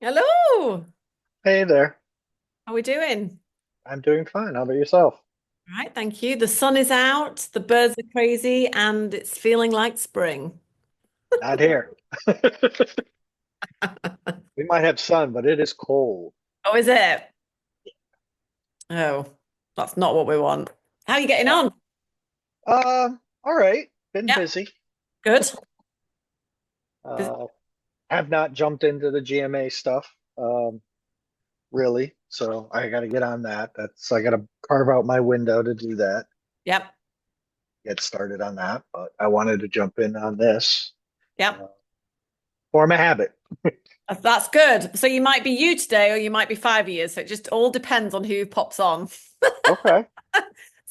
Hello. Hey there. How are we doing? I'm doing fine. How about yourself? All right, thank you. The sun is out, the birds are crazy, and it's feeling like spring. Not here. We might have sun, but it is cold. Oh, is it? Oh, that's not what we want. How are you getting No. on? All right. Been Yeah, busy. good. Bus- Uh, have not jumped into the GMA stuff, really. So I got to get on that. I got to carve out my window to do that. Yep, Get started on that. But I wanted to jump in on this. yep. Uh, Form a habit. That's good. So you might be you today, or you might be 5 years. So it just all depends on who pops on. Okay.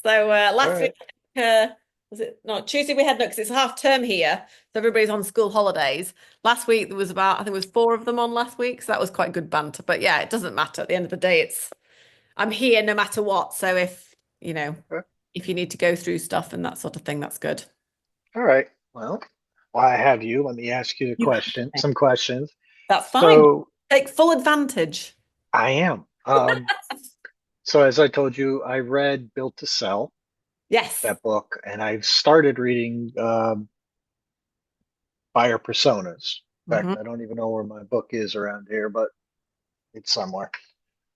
So All last week, right. was it no Tuesday we had no because it's half term here, so everybody's on school holidays. Last week there was about I think it was four of them on last week, so that was quite good banter. But yeah, it doesn't matter. At the end of the day, it's I'm here no matter what. So if you know Okay. if you need to go through stuff and that sort of thing, that's good. All right. Well, while I have you, let me ask you You have it. some questions. That's fine. So Take full advantage. I am. So as I told you, I read Built to Sell, Yes. that book, and I've started reading Buyer Personas. In Hmm. fact, I don't even know where my book is around here, but it's somewhere.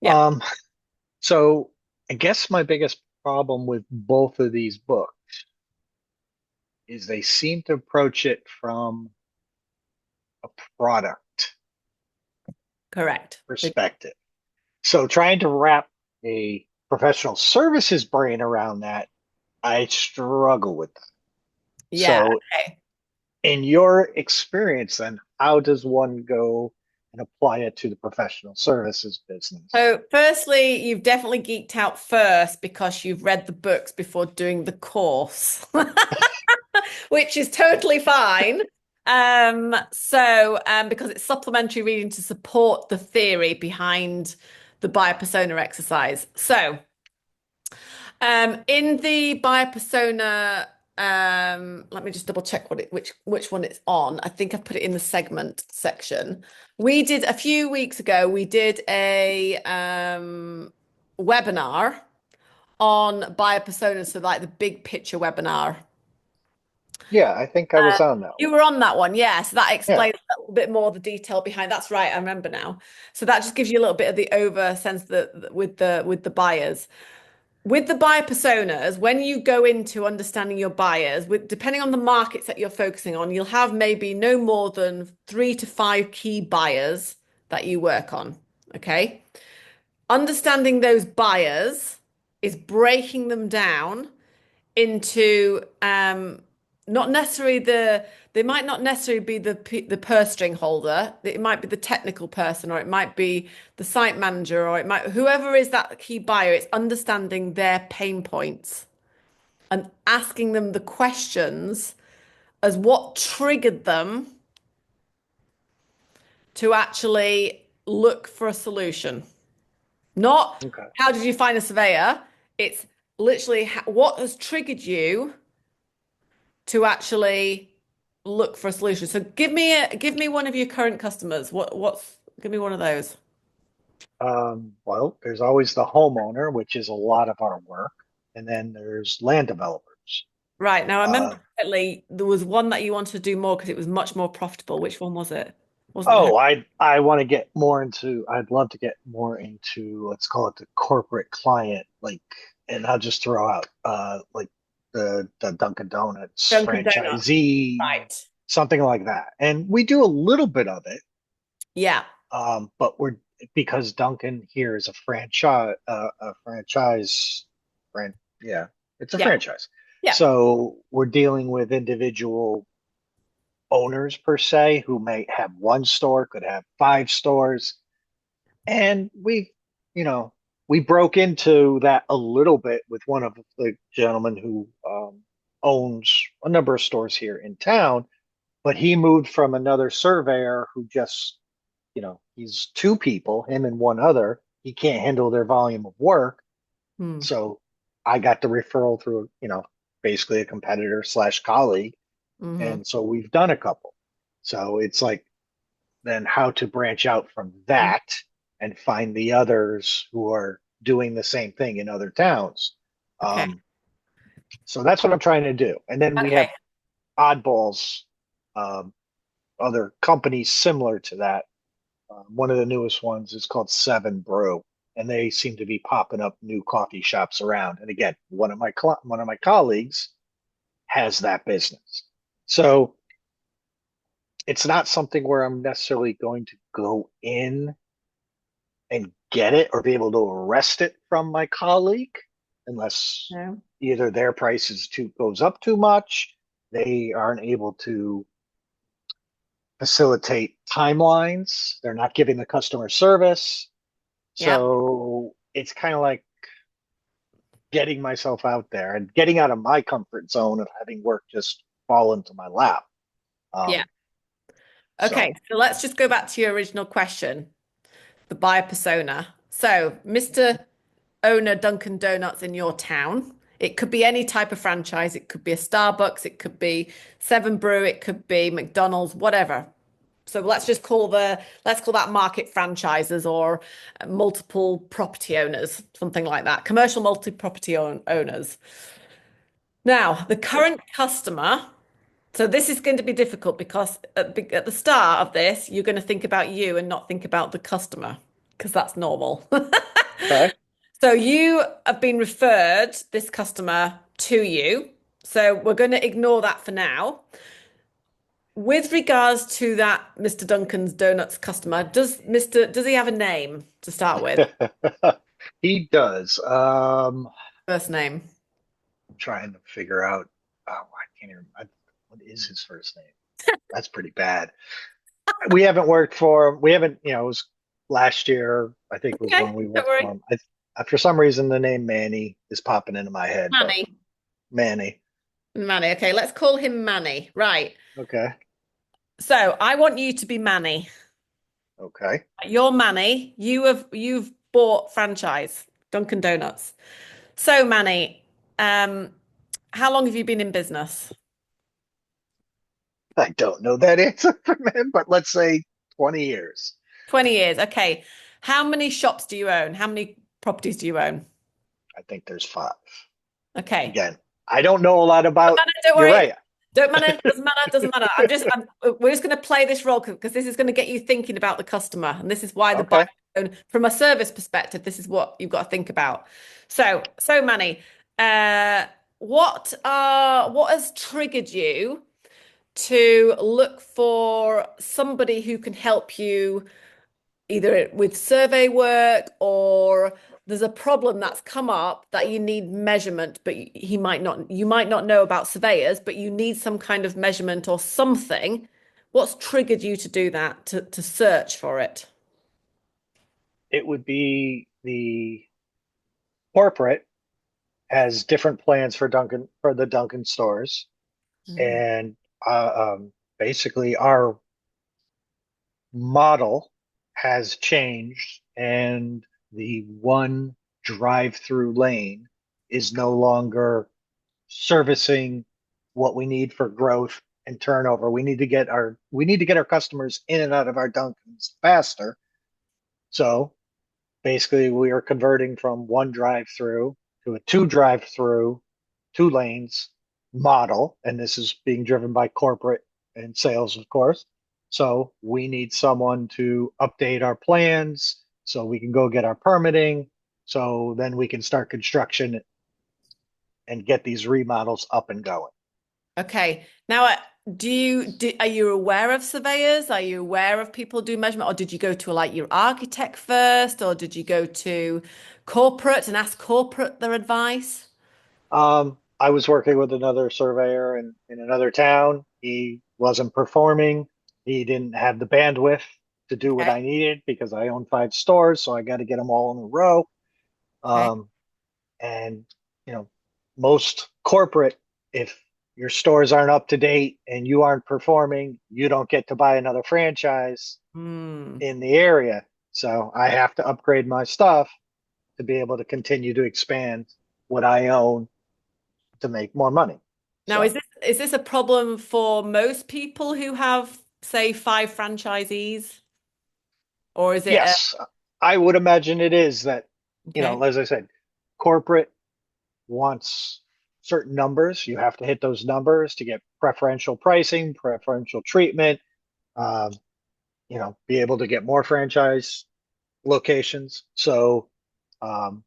Yeah. Um, so I guess my biggest problem with both of these books is they seem to approach it from a product Correct. perspective. So trying to wrap a professional services brain around that, I struggle with that. Yeah. So Okay. in your experience, then, how does one go and apply it to the professional services business? So, firstly, you've definitely geeked out first because you've read the books before doing the course, which is totally fine. Because it's supplementary reading to support the theory behind the buyer persona exercise. So, in the buyer persona, let me just double check which one it's on. I think I've put it in the segment section. We did a few weeks ago, we did a webinar on buyer persona, so like the big picture webinar. Yeah, I think I was on that You one. were on that one, yeah. So that Yeah. explains a little bit more the detail behind. That's right, I remember now. So that just gives you a little bit of the over sense that with the buyers. With the buyer personas, when you go into understanding your buyers, depending on the markets that you're focusing on, you'll have maybe no more than 3 to 5 key buyers that you work on. Okay. Understanding those buyers is breaking them down into not necessarily they might not necessarily be the purse string holder. It might be the technical person, or it might be the site manager, or it might whoever is that key buyer. It's understanding their pain points and asking them the questions as what triggered them to actually look for a solution. Not Okay. how did you find a surveyor? It's literally what has triggered you to actually look for a solution. So give me one of your current customers. Give me one of those. Well, there's always the homeowner, which is a lot of our work, and then there's land developers. Right. Now I remember Uh, correctly, there was one that you wanted to do more because it was much more profitable. Which one was it? Wasn't the home? I want to get more into. I'd love to get more into, let's call it the corporate client, like, and I'll just throw out like the Dunkin' Donuts Dunkin' Donuts. franchisee, Right. something like that. And we do a little bit of it, Yeah. but we're because Dunkin' here is a franchise, brand, yeah, it's a Yeah. franchise. Yeah. So we're dealing with individual owners per se who may have one store, could have 5 stores, and you know, we broke into that a little bit with one of the gentlemen who owns a number of stores here in town, but he moved from another surveyor who just, he's 2 people, him and one other. He can't handle their volume of work. Hmm. So I got the referral through, basically a competitor slash colleague. Hmm. And so we've done a couple. So it's like then how to branch out from that and find the others who are doing the same thing in other towns. Okay. Um, so that's what I'm trying to do. And then we Okay. have oddballs, um, other companies similar to that. One of the newest ones is called Seven Brew, and they seem to be popping up new coffee shops around. And again, one of my colleagues has that business, so it's not something where I'm necessarily going to go in and get it or be able to arrest it from my colleague unless No. either their price is too goes up too much, they aren't able to facilitate timelines, they're not giving the customer service. Yeah. So it's kind of like getting myself out there and getting out of my comfort zone of having work just fall into my lap. Yeah. Um, Okay. so So let's just go back to your original question, the buyer persona. So, Mr. Owner Dunkin' Donuts in your town. It could be any type of franchise. It could be a Starbucks. It could be Seven Brew. It could be McDonald's, whatever. So let's call that market franchises or multiple property owners, something like that. Commercial multi-property owners. Now, the current customer. So this is going to be difficult because at the start of this, you're going to think about you and not think about the customer because that's normal. okay. So you have been referred this customer to you. So we're going to ignore that for now. With regards to that Mr. Duncan's Donuts customer, does he have a name to start with? He does. First name. I'm trying to figure out. Oh, I can't even. What is his first name? That's pretty bad. We haven't worked for him. We haven't. It was last year. I think was Okay, when we don't worked for worry. him. For some reason, the name Manny is popping into my head, but Manny. Manny. Manny. Okay, let's call him Manny. Right. Okay. So I want you to be Manny. Okay. You're Manny. You've bought franchise Dunkin' Donuts. So Manny, um, how long have you been in business? I don't know that answer from him, but let's say 20 years. 20 years. Okay. How many shops do you own? How many properties do you own? I think there's five. Okay. Again, I don't know a lot Don't about. matter, don't You're worry. right. Don't matter, doesn't matter, doesn't matter. We're just going to play this role because this is going to get you thinking about the customer. And this is why the buyer, Okay. from a service perspective, this is what you've got to think about. So Manny, uh, what has triggered you to look for somebody who can help you either with survey work or there's a problem that's come up that you need measurement, but you might not know about surveyors, but you need some kind of measurement or something. What's triggered you to do that, to search for it? It would be the corporate has different plans for the Dunkin' stores, Mm. and basically our model has changed, and the one drive-through lane is no longer servicing what we need for growth and turnover. We need to get our customers in and out of our Dunkins faster. So basically, we are converting from one drive-through to a two drive-through, two lanes model, and this is being driven by corporate and sales, of course. So we need someone to update our plans so we can go get our permitting. So then we can start construction and get these remodels up and going. Okay. Now, are you aware of surveyors? Are you aware of people do measurement, or did you go to like your architect first, or did you go to corporate and ask corporate their advice? I was working with another surveyor in another town. He wasn't performing. He didn't have the bandwidth to do what Okay. I needed because I own five stores, so I got to get them all in a row. Okay. Um, and you know, most corporate, if your stores aren't up to date and you aren't performing, you don't get to buy another franchise Hmm. in the area. So I have to upgrade my stuff to be able to continue to expand what I own to make more money. Now, So is this a problem for most people who have say, five franchisees, or is it Yes, I would imagine it is that, okay? as I said, corporate wants certain numbers. You have to hit those numbers to get preferential pricing, preferential treatment, um, be able to get more franchise locations. So, um,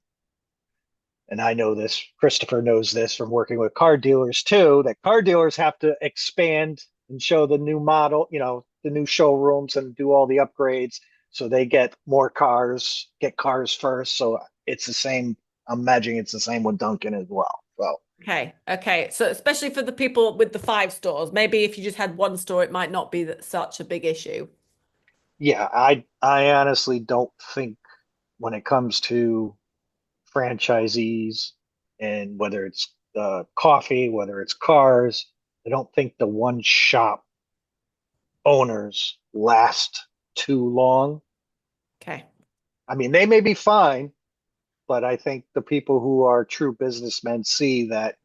and I know this, Christopher knows this from working with car dealers too, that car dealers have to expand and show the new model, the new showrooms and do all the upgrades. So they get more cars, get cars first. So it's the same. I'm imagining it's the same with Duncan as well. So Okay, okay. So especially for the people with the five stores, maybe if you just had one store, it might not be such a big issue. yeah, I honestly don't think when it comes to franchisees and whether it's coffee, whether it's cars, I don't think the one shop owners last too long. Okay. I mean, they may be fine, but I think the people who are true businessmen see that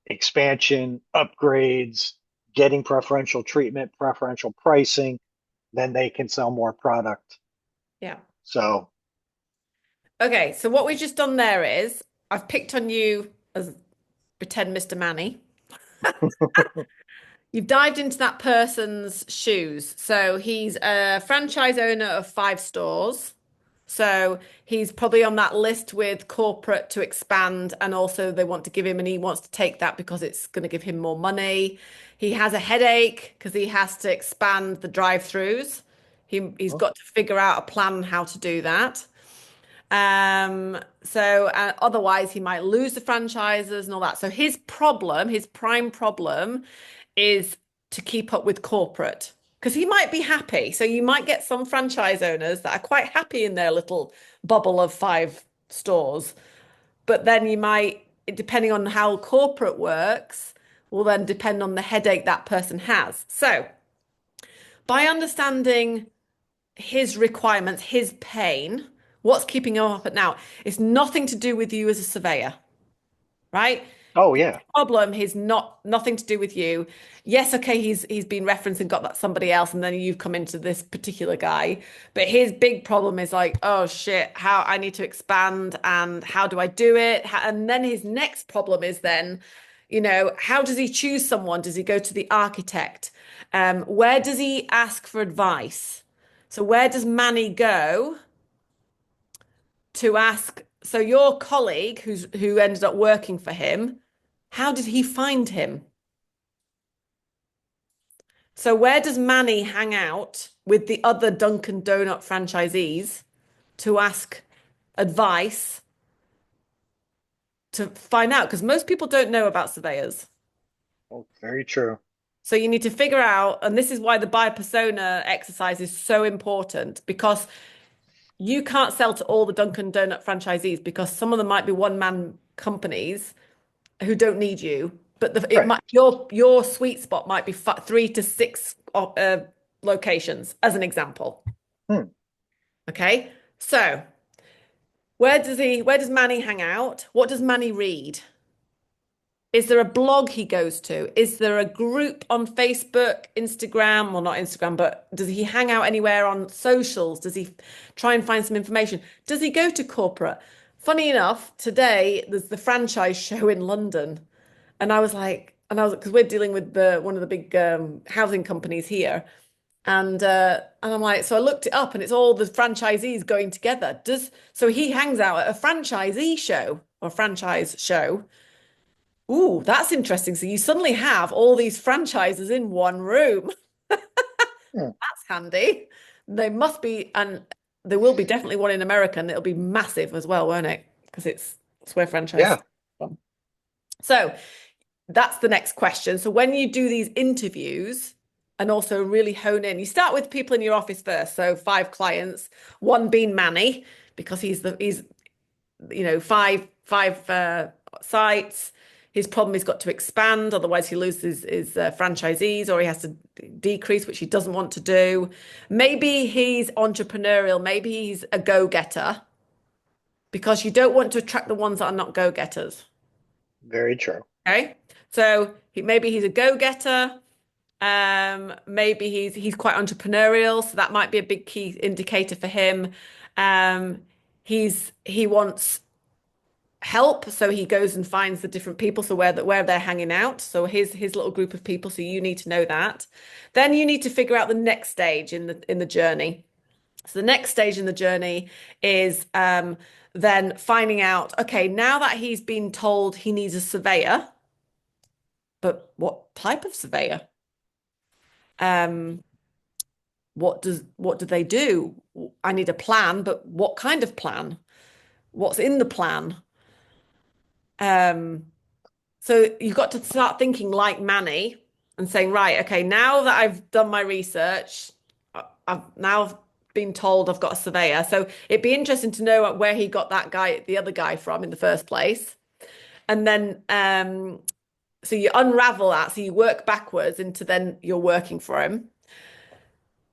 expansion, upgrades, getting preferential treatment, preferential pricing, then they can sell more product. Yeah. So, Okay, so what we've just done there is I've picked on you as pretend Mr. Manny. You've dived into that person's shoes. So he's a franchise owner of five stores. So he's probably on that list with corporate to expand, and also they want to give him, and he wants to take that because it's going to give him more money. He has a headache because he has to expand the drive-throughs. He's got to figure out a plan how to do that. Otherwise he might lose the franchises and all that. So his problem, his prime problem is to keep up with corporate because he might be happy. So you might get some franchise owners that are quite happy in their little bubble of five stores, but then you might, depending on how corporate works, will then depend on the headache that person has. So by understanding his requirements, his pain, what's keeping him up at now, it's nothing to do with you as a surveyor, right? oh yeah, Problem is nothing to do with you. Yes, okay, he's been referenced and got that somebody else, and then you've come into this particular guy. But his big problem is like, oh shit, how I need to expand and how do I do it? And then his next problem is then, how does he choose someone? Does he go to the architect? Where does he ask for advice? So where does Manny go to ask? So your colleague who ended up working for him, how did he find him? So where does Manny hang out with the other Dunkin' Donut franchisees to ask advice to find out? Because most people don't know about surveyors. oh, very true. So you need to figure out, and this is why the buyer persona exercise is so important because you can't sell to all the Dunkin' Donut franchisees because some of them might be one-man companies who don't need you, but it Right. might your sweet spot might be 3 to 6 locations, as an example. Hmm. Okay, so where does Manny hang out? What does Manny read? Is there a blog he goes to? Is there a group on Facebook, Instagram? Well, not Instagram, but does he hang out anywhere on socials? Does he try and find some information? Does he go to corporate? Funny enough, today there's the franchise show in London. Because we're dealing with one of the big housing companies here. And I'm like, so I looked it up and it's all the franchisees going together. So he hangs out at a franchisee show or franchise show. Ooh, that's interesting. So you suddenly have all these franchises in one room. Hmm. That's handy. They must be, and there will be definitely one in America, and it'll be massive as well, won't it? Because it's where franchise Yeah, from. So that's the next question. So when you do these interviews and also really hone in, you start with people in your office first. So five clients, one being Manny, because he's five sites. His problem he's got to expand, otherwise he loses his franchisees, or he has to decrease, which he doesn't want to do. Maybe he's entrepreneurial, maybe he's a go-getter, because you don't want to attract the ones that are not go-getters. very true. Okay, so maybe he's a go-getter. Maybe he's quite entrepreneurial, so that might be a big key indicator for him. Um, he wants help, so he goes and finds the different people, so where they're hanging out. So his little group of people. So you need to know that. Then you need to figure out the next stage in the journey. So the next stage in the journey is then finding out, okay, now that he's been told he needs a surveyor, but what type of surveyor? Um, what do they do? I need a plan, but what kind of plan? What's in the plan? Um, so you've got to start thinking like Manny and saying, right, okay, now that I've done my research, I've now been told I've got a surveyor. So it'd be interesting to know where he got that guy, the other guy from in the first place. And then so you unravel that, so you work backwards into then you're working for him.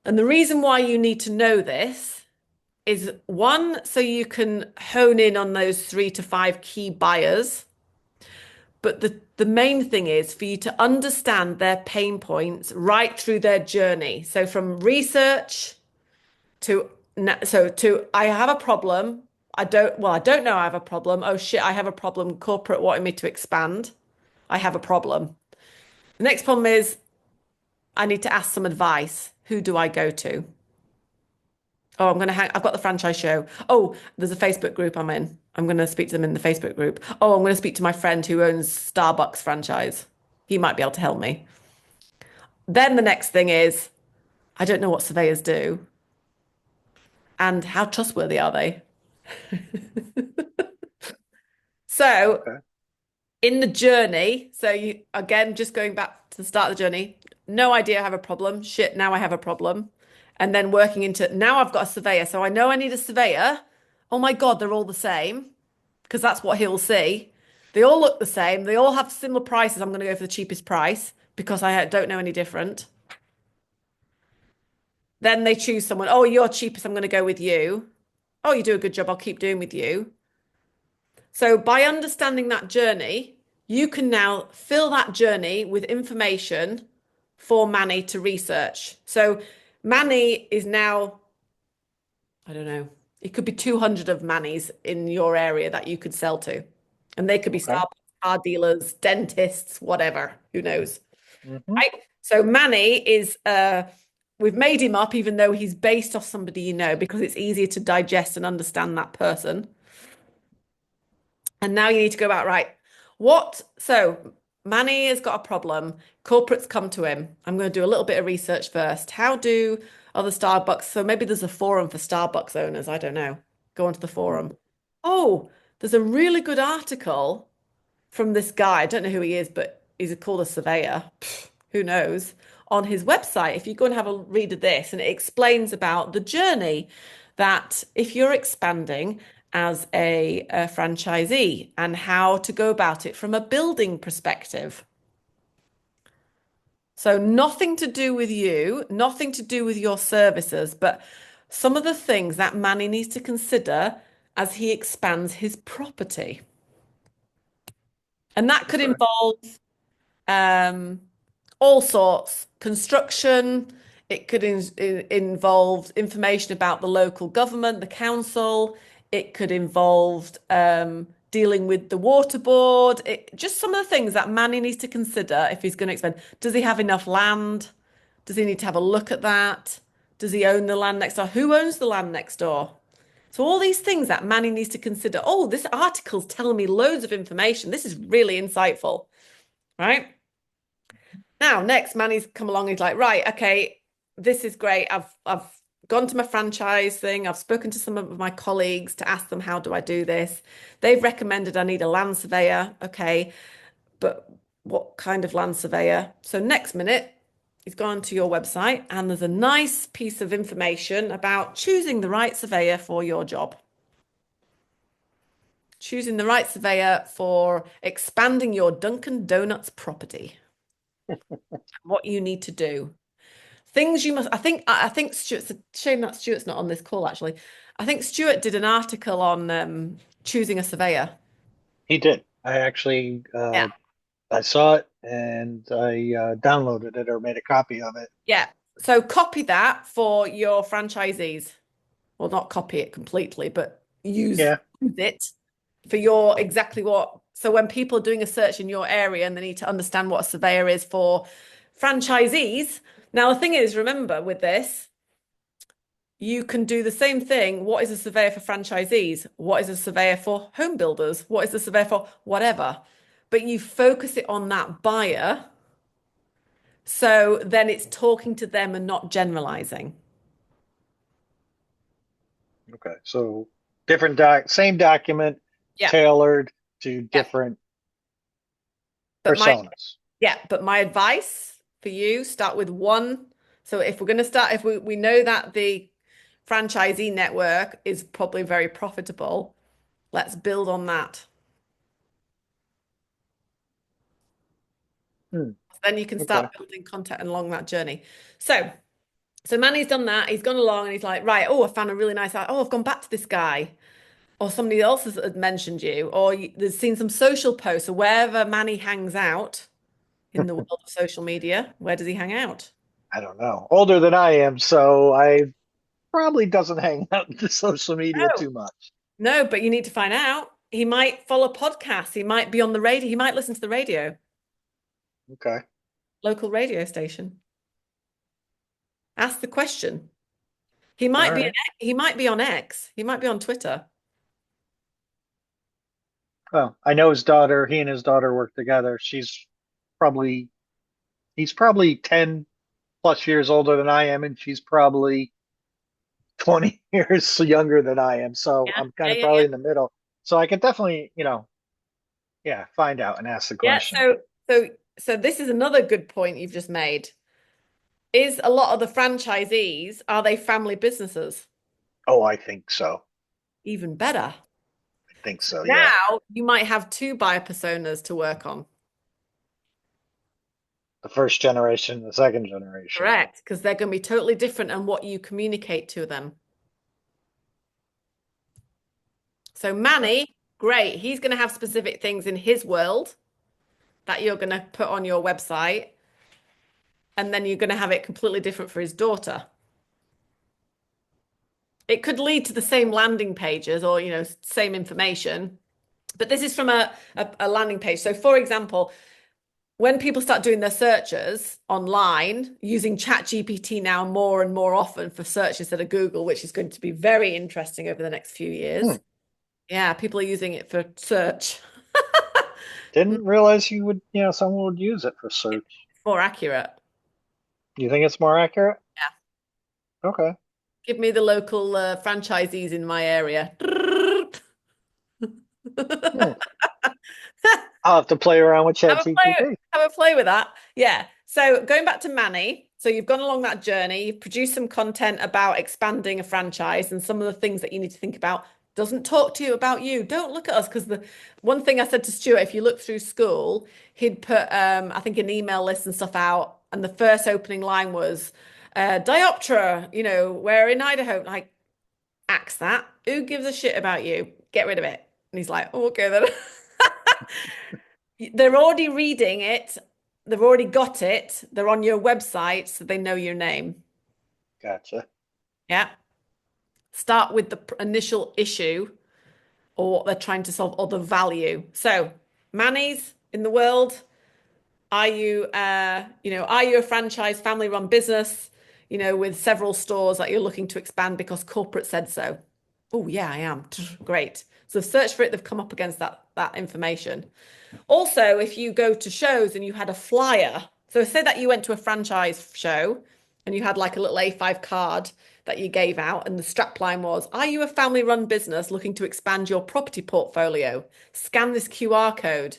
And the reason why you need to know this is one, so you can hone in on those 3 to 5 key buyers. But the main thing is for you to understand their pain points right through their journey. So from research to I have a problem. I don't know I have a problem. Oh shit, I have a problem. Corporate wanting me to expand. I have a problem. The next problem is I need to ask some advice. Who do I go to? Oh, I've got the franchise show. Oh, there's a Facebook group I'm in. I'm going to speak to them in the Facebook group. Oh, I'm going to speak to my friend who owns Starbucks franchise. He might be able to help me. Then the next thing is, I don't know what surveyors do and how trustworthy are they? So Okay. in the journey, so you again, just going back to the start of the journey, no idea I have a problem. Shit, now I have a problem. And then working into now I've got a surveyor. So I know I need a surveyor. Oh my God, they're all the same because that's what he'll see. They all look the same. They all have similar prices. I'm going to go for the cheapest price because I don't know any different. Then they choose someone. Oh, you're cheapest. I'm going to go with you. Oh, you do a good job. I'll keep doing with you. So by understanding that journey, you can now fill that journey with information for Manny to research. So Manny is now, I don't know, it could be 200 of Manny's in your area that you could sell to. And they could be Okay. Starbucks, car dealers, dentists, whatever, who knows, Hmm. right? So Manny is we've made him up even though he's based off somebody you know because it's easier to digest and understand that person. And now you need to go about, right, so Manny has got a problem. Corporates come to him. I'm going to do a little bit of research first. How do other Starbucks, so maybe there's a forum for Starbucks owners. I don't know. Go onto the forum. Oh, there's a really good article from this guy. I don't know who he is, but he's called a surveyor. Who knows? On his website, if you go and have a read of this, and it explains about the journey that if you're expanding as a franchisee and how to go about it from a building perspective. So nothing to do with you, nothing to do with your services, but some of the things that Manny needs to consider as he expands his property. And that could Okay. involve um, all sorts, construction. It could involve information about the local government, the council. It could involve dealing with the water board. Just some of the things that Manny needs to consider if he's going to expand. Does he have enough land? Does he need to have a look at that? Does he own the land next door? Who owns the land next door? So all these things that Manny needs to consider. Oh, this article's telling me loads of information. This is really insightful, right? Now, next, Manny's come along. He's like, right, okay, this is great. I've gone to my franchise thing. I've spoken to some of my colleagues to ask them how do I do this. They've recommended I need a land surveyor. Okay, but what kind of land surveyor? So next minute, he's gone to your website and there's a nice piece of information about choosing the right surveyor for your job. Choosing the right surveyor for expanding your Dunkin' Donuts property. What you need to do. Things you must, I think Stuart's a shame that Stuart's not on this call actually. I think Stuart did an article on choosing a surveyor. He did. I actually Yeah. I saw it and I downloaded it or made a copy of it. Yeah. So copy that for your franchisees. Well, not copy it completely, but Yeah. use it for your exactly what. So when people are doing a search in your area and they need to understand what a surveyor is for franchisees. Now, the thing is, remember with this, you can do the same thing. What is a surveyor for franchisees? What is a surveyor for home builders? What is a surveyor for whatever? But you focus it on that buyer. So then it's talking to them and not generalizing. Okay. So different same document Yeah. tailored to Yeah. different But my personas. Yeah, but my advice for you, start with one. So if we're going to start, if we know that the franchisee network is probably very profitable, let's build on that. Hmm. Then you can Okay. start building content along that journey. So, so Manny's done that. He's gone along and he's like, right, oh, I found a really nice, oh, I've gone back to this guy. Or somebody else has had mentioned you, or there's seen some social posts, or wherever Manny hangs out in the world of social media, where does he hang out? I don't know. Older than I am, so I probably doesn't hang out in the social media No. too much. No, but you need to find out. He might follow podcasts. He might be on the radio. He might listen to the radio, Okay. local radio station. Ask the question. He All might be right. he might be on X. He might be on Twitter. Well, I know his daughter, he and his daughter work together. Probably, he's probably 10 plus years older than I am, and she's probably 20 years younger than I am. So Yeah, I'm kind yeah, of yeah, yeah. probably in the middle. So I could definitely, yeah, find out and ask the Yeah, question. so this is another good point you've just made. Is a lot of the franchisees, are they family businesses? Oh, I think so. Even better. I think so. Yeah. Now you might have two buyer personas to work on. The first generation, the second generation. Correct, because they're going to be totally different and what you communicate to them. So Okay. Manny, great. He's going to have specific things in his world that you're going to put on your website, and then you're going to have it completely different for his daughter. It could lead to the same landing pages or, same information, but this is from a landing page. So, for example, when people start doing their searches online using ChatGPT now more and more often for searches instead of Google, which is going to be very interesting over the next few Hmm. years. Yeah, people are using it for search. Didn't realize someone would use it for search. More accurate. You think it's more accurate? Yeah. Okay. Give me the local franchisees in my area. Hmm. I'll have to play around with Have a play, ChatGPT. have a play with that. Yeah. So going back to Manny, so you've gone along that journey, you've produced some content about expanding a franchise and some of the things that you need to think about. Doesn't talk to you about you. Don't look at us because the one thing I said to Stuart, if you look through school, he'd put I think an email list and stuff out, and the first opening line was Dioptra, we're in Idaho. Like, axe that. Who gives a shit about you? Get rid of it. And he's like, oh, okay then. They're already reading it. They've already got it. They're on your website, so they know your name. Gotcha. Yeah. Start with the initial issue or what they're trying to solve or the value. So, Manny's in the world. Are you a franchise family run business, with several stores that you're looking to expand because corporate said so? Oh, yeah, I am. Great. So, they've searched for it, they've come up against that information. Also, if you go to shows and you had a flyer, so say that you went to a franchise show and you had like a little A5 card that you gave out, and the strapline was, are you a family run business looking to expand your property portfolio? Scan this QR code.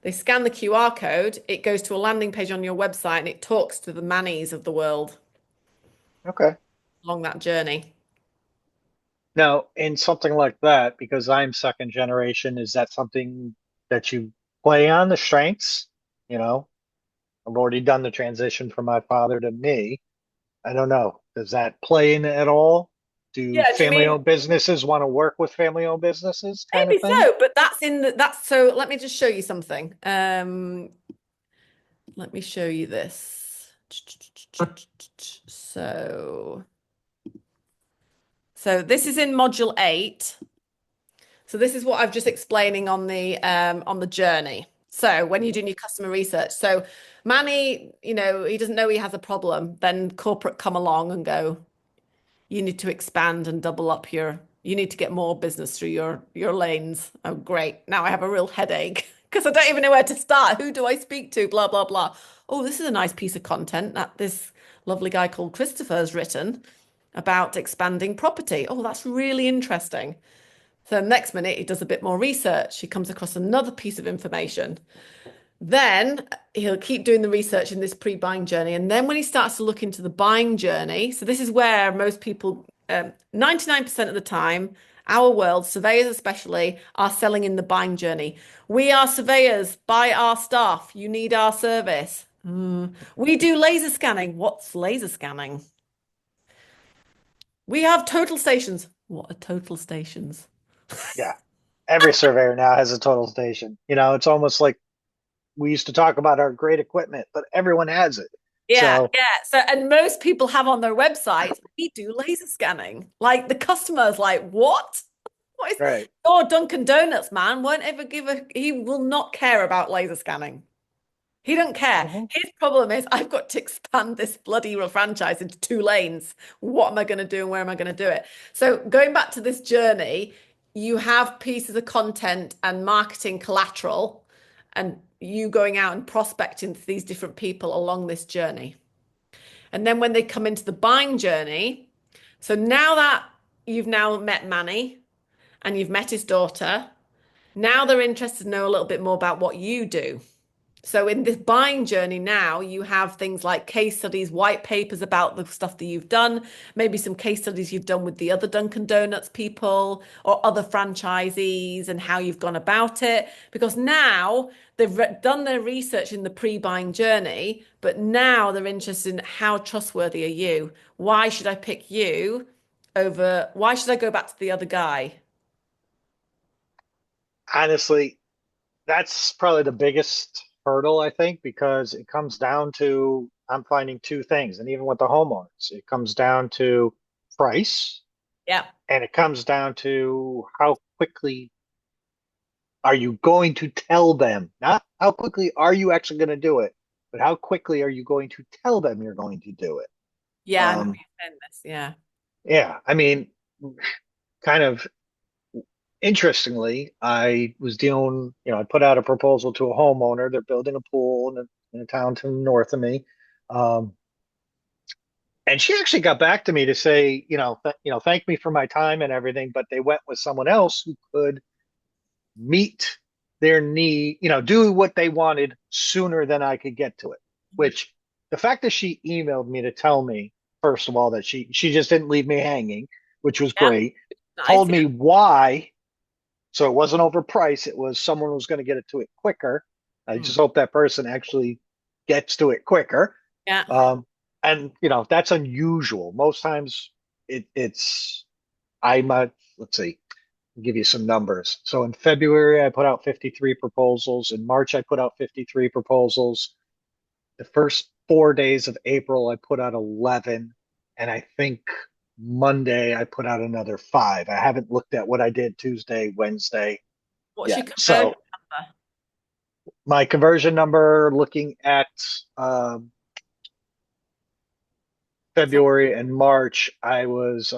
They scan the QR code, it goes to a landing page on your website and it talks to the Mannies of the world Okay. along that journey. Now, in something like that, because I'm second generation, is that something that you play on the strengths? You know, I've already done the transition from my father to me. I don't know. Does that play in at all? Do Yeah, do you mean family-owned businesses want to work with family-owned businesses kind of maybe thing? so? But that's in the that's so let me just show you something. Let me show you this. So this is in module 8. So this is what I've just explaining on the journey. So when you're doing your customer research, so Manny, he doesn't know he has a problem, then corporate come along and go, you need to expand and double up you need to get more business through your lanes. Oh, great. Now I have a real headache because I don't even know where to start. Who do I speak to? Blah, blah, blah. Oh, this is a nice piece of content that this lovely guy called Christopher has written about expanding property. Oh, that's really interesting. So next minute he does a bit more research. He comes across another piece of information. Then he'll keep doing the research in this pre-buying journey. And then when he starts to look into the buying journey, so this is where most people, 99% of the time, our world, surveyors especially, are selling in the buying journey. We are surveyors, buy our stuff. You need our service. We do laser scanning. What's laser scanning? We have total stations. What are total stations? Yeah. Every surveyor now has a total station. It's almost like we used to talk about our great equipment, but everyone has it. Yeah, So, yeah. So, and most people have on their website, we do laser scanning. Like the customer's like, what? What is right. your Dunkin' Donuts man won't ever he will not care about laser scanning. He don't care. Mhm. His problem is I've got to expand this bloody franchise into 2 lanes. What am I going to do and where am I going to do it? So going back to this journey, you have pieces of content and marketing collateral and you going out and prospecting to these different people along this journey. And then when they come into the buying journey, so now that you've now met Manny and you've met his daughter, now they're interested to know a little bit more about what you do. So in this buying journey now, you have things like case studies, white papers about the stuff that you've done, maybe some case studies you've done with the other Dunkin' Donuts people or other franchisees and how you've gone about it. Because now they've done their research in the pre-buying journey, but now they're interested in how trustworthy are you? Why should I pick you over, why should I go back to the other guy? Honestly, that's probably the biggest hurdle, I think, because it comes down to I'm finding two things. And even with the homeowners, it comes down to price Yeah. and it comes down to how quickly are you going to tell them? Not how quickly are you actually going to do it, but how quickly are you going to tell them you're going to do it? Yeah, I remember Um, you saying this. Yeah. yeah, I mean, kind of interestingly, I was dealing, I put out a proposal to a homeowner. They're building a pool in a town to the north of me. Um, and she actually got back to me to say, thank me for my time and everything, but they went with someone else who could meet their need, do what they wanted sooner than I could get to it. Which the fact that she emailed me to tell me, first of all, that she just didn't leave me hanging, which was Yeah. great, Nice. told Yeah. me why. So it wasn't over price. It was someone was going to get it to it quicker. I Mm. just hope that person actually gets to it quicker. Yeah. Um, and that's unusual. Most times it's I'm let's see, I'll give you some numbers. So in February I put out 53 proposals. In March I put out 53 proposals. The first 4 days of April I put out 11, and I think Monday I put out another five. I haven't looked at what I did Tuesday, Wednesday What's your yet. conversion So number? my conversion number looking at um, So, February and March, I'm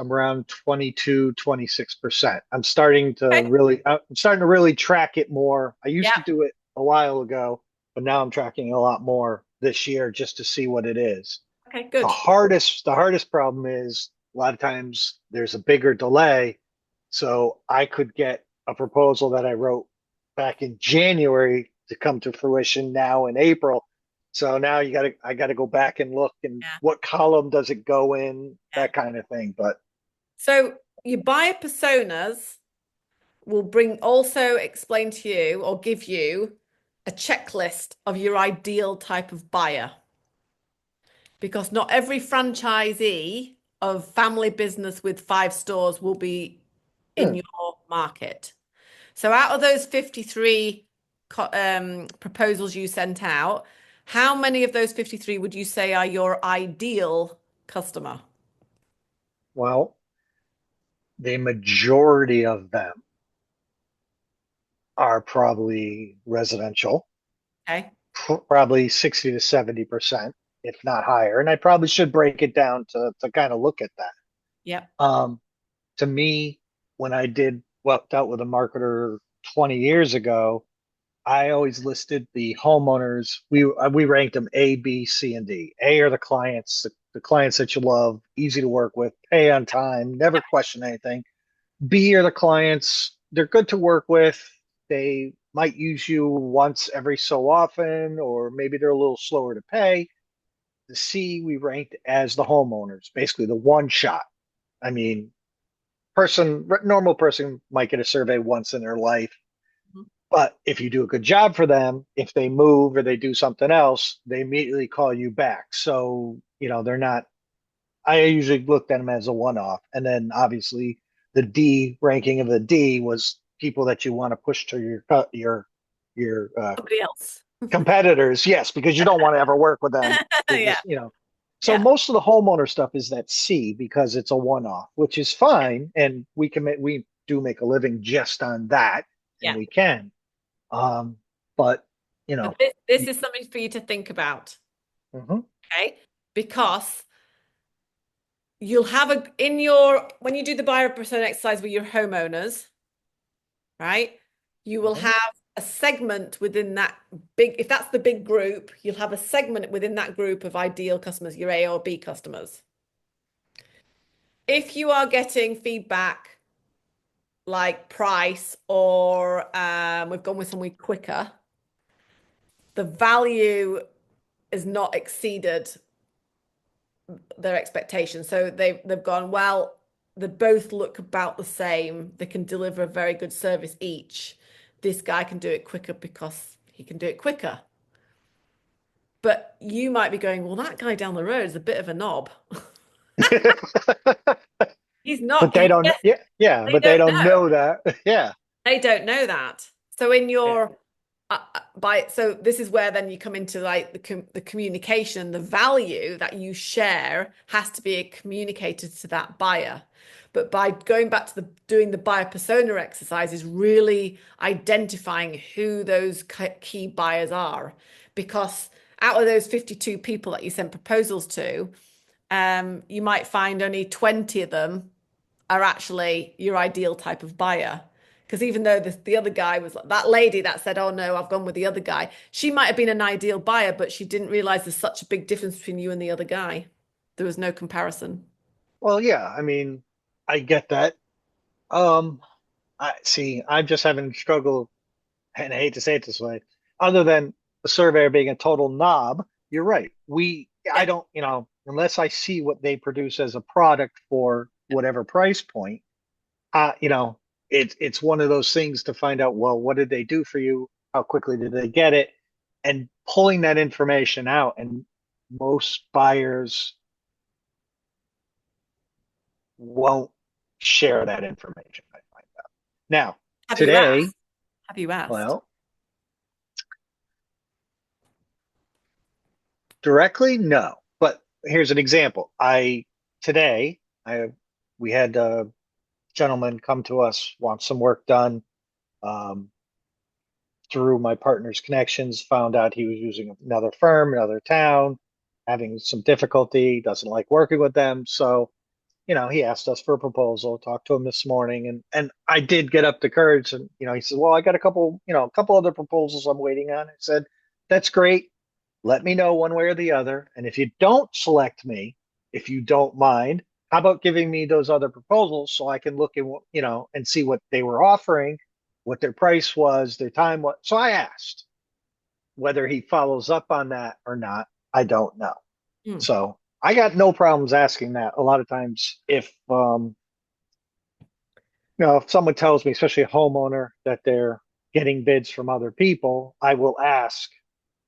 around 22, 26%. okay. I'm starting to really track it more. I used Yeah. to do it a while ago, but now I'm tracking it a lot more this year just to see what it is. Okay, The good. hardest problem is a lot of times there's a bigger delay. So I could get a proposal that I wrote back in January to come to fruition now in April. So now I gotta go back and look and Yeah. what column does it go in, Yeah. that kind of thing. But So your buyer personas will bring also explain to you or give you a checklist of your ideal type of buyer because not every franchisee of family business with 5 stores will be in Hmm. your market. So out of those 53 proposals you sent out, how many of those 53 would you say are your ideal customer? Well, the majority of them are probably residential, Okay. probably 60 to 70%, if not higher. And I probably should break it down to kind of look at that. Yep. To me, when I did dealt with a marketer 20 years ago, I always listed the homeowners. We ranked them A, B, C, and D. A are the clients that you love, easy to work with, pay on time, never question anything. B are the clients, they're good to work with. They might use you once every so often, or maybe they're a little slower to pay. The C we ranked as the homeowners, basically the one shot. I mean, normal person might get a survey once in their life, Mhm. but if you do a good job for them, if they move or they do something else, they immediately call you back. So, they're not, I usually looked at them as a one-off. And then obviously the D ranking of the D was people that you want to push to your Somebody else. competitors. Yes, because you don't want to ever work with them. They're Yeah. just. So Yeah. most of the homeowner stuff is that C because it's a one-off, which is fine, and we do make a living just on that, and Yeah. we can. Um, but you So know, this is something for you to think about, mhm, okay? Because you'll have a in your when you do the buyer persona exercise with your homeowners, right? You will mhm. have a segment within that big, if that's the big group, you'll have a segment within that group of ideal customers, your A or B customers. If you are getting feedback like price or we've gone with something quicker, the value is not exceeded their expectations. So they've gone, well, they both look about the same. They can deliver a very good service each. This guy can do it quicker because he can do it quicker. But you might be going, well, that guy down the road is a bit of a knob. He's not, But they don't. yes, Yeah, yeah, they but they don't don't know. know that. Yeah, They don't know that. So in yeah. your so this is where then you come into like the communication, the value that you share has to be communicated to that buyer. But by going back to the doing the buyer persona exercise is really identifying who those key buyers are. Because out of those 52 people that you sent proposals to, you might find only 20 of them are actually your ideal type of buyer. Because even though the other guy was like that lady that said, oh no, I've gone with the other guy, she might have been an ideal buyer, but she didn't realize there's such a big difference between you and the other guy. There was no comparison. Well, yeah. I mean, I get that. Um, I see. I'm just having struggle, and I hate to say it this way. Other than the surveyor being a total knob, you're right. I Yeah. don't, unless I see what they produce as a product for whatever price point. uh, you know, it's one of those things to find out, well, what did they do for you? How quickly did they get it? And pulling that information out. And most buyers won't share that information, I find out. Now, Have you today, asked? Have you asked? well, directly, no. But here's an example. Today, I we had a gentleman come to us, want some work done. Um, through my partner's connections, found out he was using another firm, another town, having some difficulty, doesn't like working with them. So, he asked us for a proposal, talked to him this morning, and I did get up the courage and, he said, well, I got a couple other proposals I'm waiting on. I said, that's great. Let me know one way or the other. And if you don't select me, if you don't mind, how about giving me those other proposals so I can look at and see what they were offering, what their price was, their time was. So I asked whether he follows up on that or not. I don't know. Hmm. So I got no problems asking that. A lot of times, if someone tells me, especially a homeowner, that they're getting bids from other people, I will ask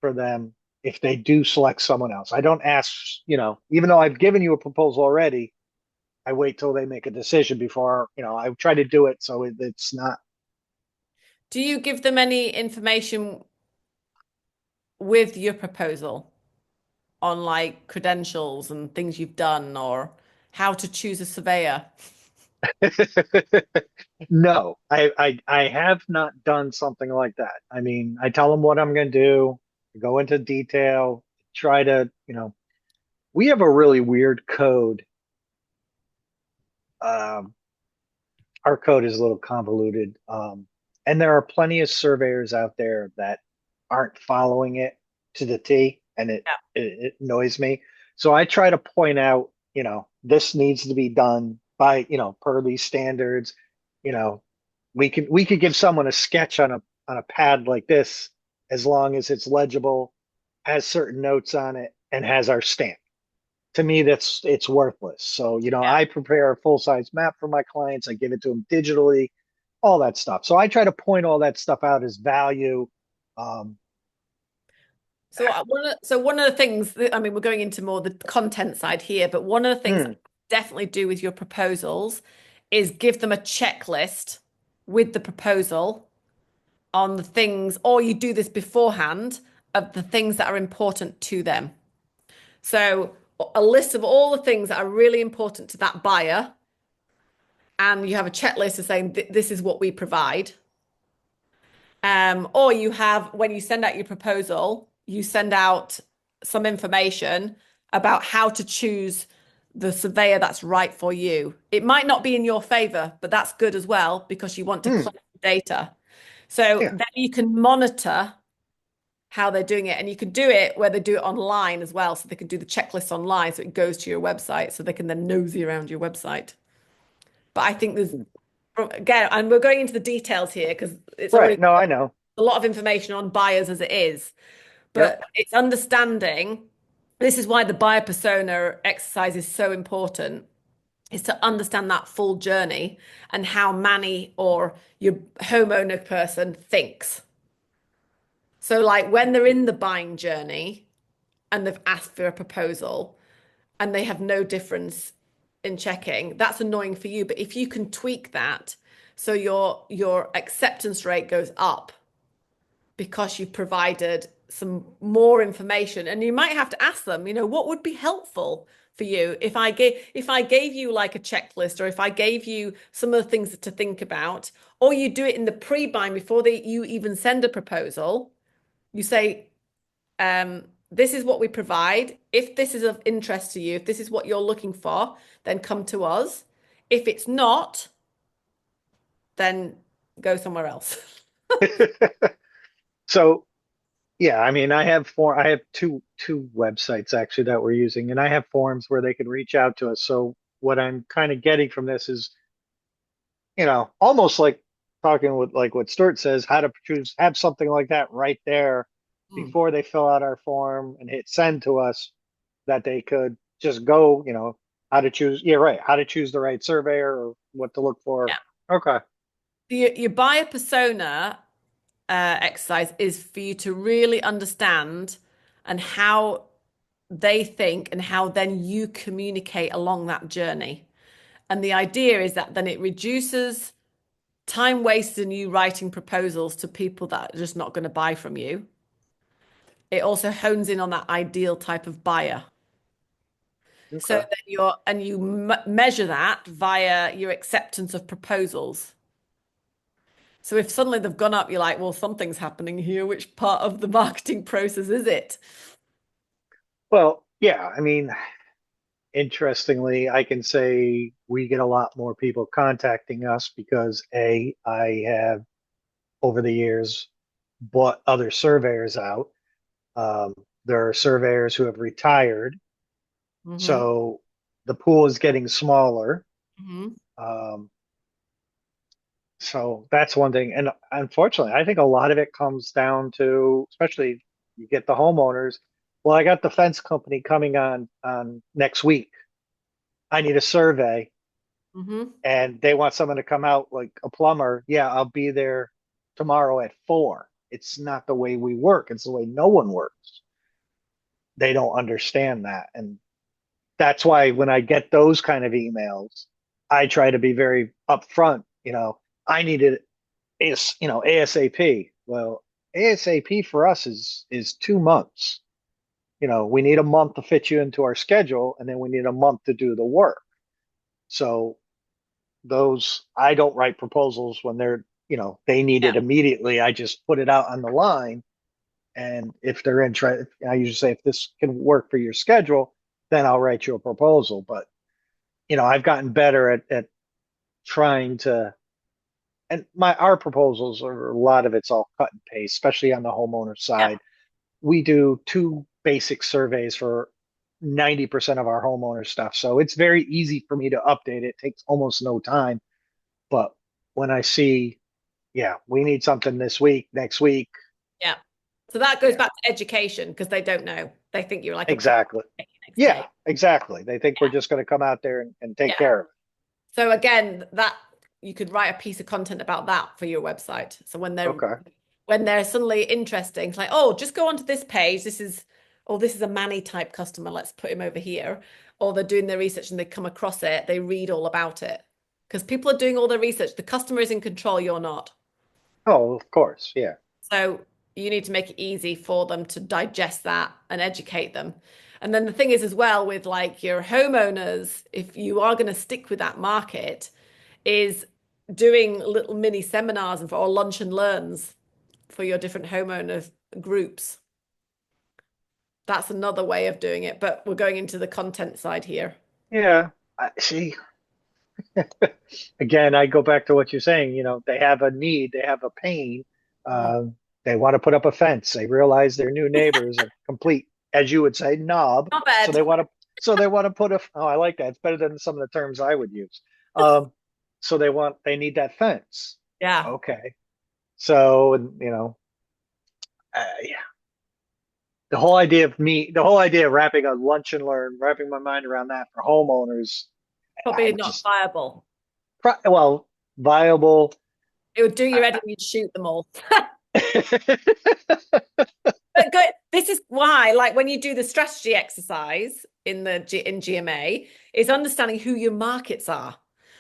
for them if they do select someone else. I don't ask, even though I've given you a proposal already, I wait till they make a decision before, I try to do it so it's not. Do you give them any information with your proposal on like credentials and things you've done or how to choose a surveyor? No, I have not done something like that. I mean, I tell them what I'm going to do, go into detail, try to, we have a really weird code. Um, our code is a little convoluted. And there are plenty of surveyors out there that aren't following it to the T, and it annoys me. So I try to point out, this needs to be done by, per these standards. You know, we could give someone a sketch on a pad like this as long as it's legible, has certain notes on it, and has our stamp. To me, it's worthless. So, Yeah. I prepare a full-size map for my clients. I give it to them digitally, all that stuff. So I try to point all that stuff out as value. Um, So one of the things that, I mean, we're going into more the content side here, but one of the things that hmm, I definitely do with your proposals is give them a checklist with the proposal on the things, or you do this beforehand of the things that are important to them. So a list of all the things that are really important to that buyer, and you have a checklist of saying this is what we provide. Or you have, when you send out your proposal, you send out some information about how to choose the surveyor that's right for you. It might not be in your favor, but that's good as well because you want to hmm, collect the data. So yeah. then you can monitor how they're doing it. And you can do it where they do it online as well. So they can do the checklist online. So it goes to your website. So they can then nosy around your website. But I think there's, again, and we're going into the details here because it's Right. already No, I know. a lot of information on buyers as it is. Yep. But it's understanding. This is why the buyer persona exercise is so important, is to understand that full journey and how Manny or your homeowner person thinks. So, like when they're in the buying journey and they've asked for a proposal and they have no difference in checking, that's annoying for you. But if you can tweak that so your acceptance rate goes up because you provided some more information, and you might have to ask them, what would be helpful for you if I gave you like a checklist, or if I gave you some of the things to think about, or you do it in the pre-bind before you even send a proposal. You say, this is what we provide. If this is of interest to you, if this is what you're looking for, then come to us. If it's not, then go somewhere else. So yeah, I mean, I have two websites actually that we're using, and I have forums where they can reach out to us. So what I'm kind of getting from this is, almost like talking with like what Stuart says, how to choose, have something like that right there Mm. before they fill out our form and hit send to us, that they could just go, how to choose, yeah, right, how to choose the right surveyor or what to look for. Yeah. Okay. Your buyer persona exercise is for you to really understand and how they think and how then you communicate along that journey. And the idea is that then it reduces time wasted in you writing proposals to people that are just not going to buy from you. It also hones in on that ideal type of buyer. So Okay. then you measure that via your acceptance of proposals. So if suddenly they've gone up, you're like, well, something's happening here. Which part of the marketing process is it? Well, yeah, I mean, interestingly, I can say we get a lot more people contacting us because I have over the years bought other surveyors out. Um, there are surveyors who have retired, Hmm. so the pool is getting smaller. Hmm. Um, so that's one thing. And unfortunately, I think a lot of it comes down to, especially you get the homeowners. Well, I got the fence company coming on next week. I need a survey, Hmm. and they want someone to come out like a plumber. Yeah, I'll be there tomorrow at 4. It's not the way we work. It's the way no one works. They don't understand that. And that's why when I get those kind of emails, I try to be very upfront. I need it ASAP. Well, ASAP for us is 2 months. We need a month to fit you into our schedule, and then we need a month to do the work. So those, I don't write proposals when they need Yeah. it immediately. I just put it out on the line. And if they're interested, I usually say, if this can work for your schedule, then I'll write you a proposal. But, I've gotten better at trying to, and our proposals are, a lot of it's all cut and paste, especially on the homeowner Yeah. side. We do two basic surveys for 90% of our homeowner stuff. So it's very easy for me to update it. It takes almost no time. But when I see, yeah, we need something this week, next week. Yeah. So that goes Yeah, back to education because they don't know. They think you're like a plumber exactly. next Yeah, day. exactly. They think we're just going to come out there and take Yeah. care of So again, that you could write a piece of content about that for your website. So it. Okay. when they're suddenly interesting, it's like, oh, just go onto this page. This is a Manny type customer. Let's put him over here. Or they're doing their research and they come across it. They read all about it. Because people are doing all their research. The customer is in control, you're not. Oh, of course. Yeah. So you need to make it easy for them to digest that and educate them. And then the thing is as well with like your homeowners, if you are going to stick with that market, is doing little mini seminars and or lunch and learns for your different homeowner groups. That's another way of doing it, but we're going into the content side here. Yeah. See, again, I go back to what you're saying. They have a need, they have a pain. Mm. Um, they want to put up a fence. They realize their new neighbors are complete, as you would say, knob. Not So bad. they want to put a. Oh, I like that. It's better than some of the terms I would use. So they need that fence. Yeah. Okay. So, yeah, the whole idea of wrapping a lunch and learn, wrapping my mind around that for homeowners, Probably I not just, viable. well, viable. It would do I, your head and you'd shoot them all. I- But good. This is why, like when you do the strategy exercise in GMA, is understanding who your markets are.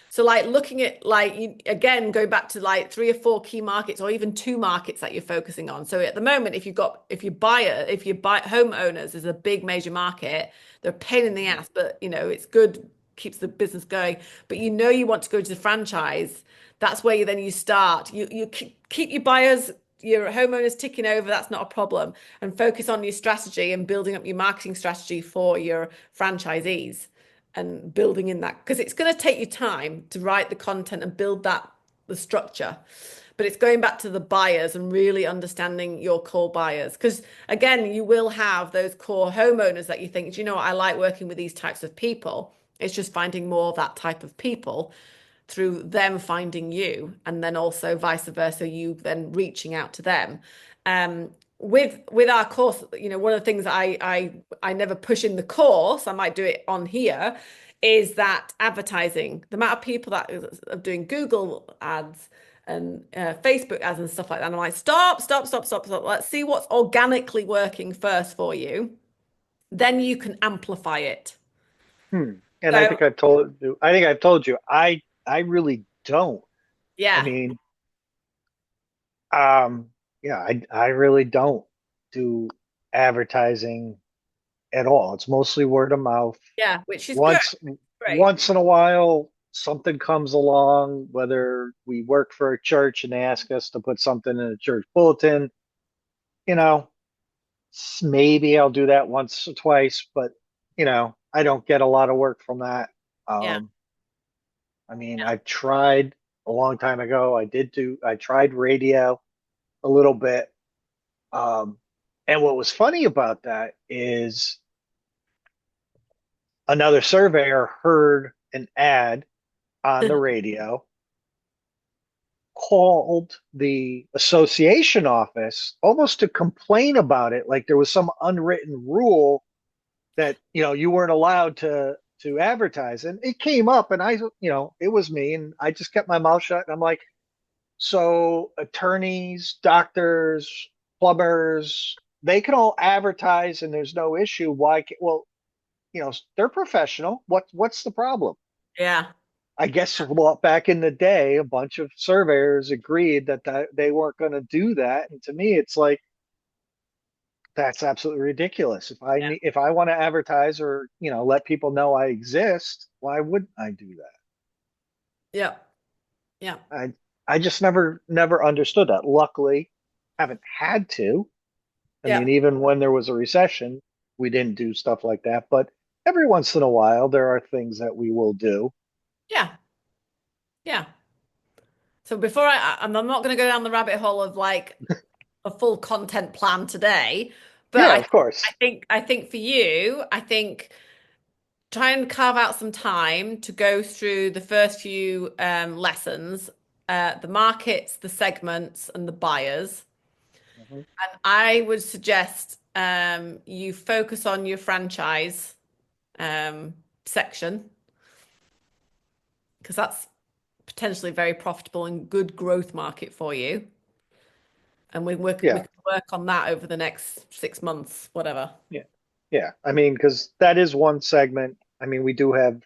So like looking at like again going back to like 3 or 4 key markets or even 2 markets that you're focusing on. So at the moment, if you buy homeowners is a big major market, they're a pain in the ass, but it's good, keeps the business going. But you want to go to the franchise. That's where you start. You keep your buyers, your homeowners ticking over, that's not a problem, and focus on your strategy and building up your marketing strategy for your franchisees and building in that because it's going to take you time to write the content and build the structure. But it's going back to the buyers and really understanding your core buyers. Because again, you will have those core homeowners that you think, do you know what, I like working with these types of people. It's just finding more of that type of people through them finding you, and then also vice versa, you then reaching out to them. With our course, one of the things I never push in the course, I might do it on here, is that advertising. The amount of people that are doing Google ads and Facebook ads and stuff like that. And I'm like, stop, stop, stop, stop, stop. Let's see what's organically working first for you. Then you can amplify it. hmm. And So I think I've told you, I really don't. I yeah, mean, um, yeah, I really don't do advertising at all. It's mostly word of mouth. yeah, which is good. Once Great. once in a while, something comes along, whether we work for a church and they ask us to put something in a church bulletin, you know, maybe I'll do that once or twice, but I don't get a lot of work from that. Yeah. Um, I mean, I've tried a long time ago. I tried radio a little bit. Um, and what was funny about that is another surveyor heard an ad on the radio, called the association office almost to complain about it, like there was some unwritten rule that you weren't allowed to advertise. And it came up, and it was me, and I just kept my mouth shut. And I'm like, so attorneys, doctors, plumbers, they can all advertise, and there's no issue. Why? Well, they're professional. What's the problem? Yeah. I guess back in the day, a bunch of surveyors agreed that they weren't going to do that. And to me, it's like, that's absolutely ridiculous. Yeah. If I want to advertise or, let people know I exist, why wouldn't I do Yeah. Yeah. that? I just never understood that. Luckily, haven't had to. I Yeah. mean, even when there was a recession, we didn't do stuff like that. But every once in a while, there are things that we will do. Yeah. Yeah. So before I'm not going to go down the rabbit hole of like a full content plan today, but Yeah, of course. I think for you, I think try and carve out some time to go through the first few lessons, the markets, the segments, and the buyers. Mhm. And I would suggest you focus on your franchise um, section because that's potentially very profitable and good growth market for you. And we Yeah, can work on that over the next 6 months, whatever. yeah, yeah. I mean, because that is one segment. I mean, we do have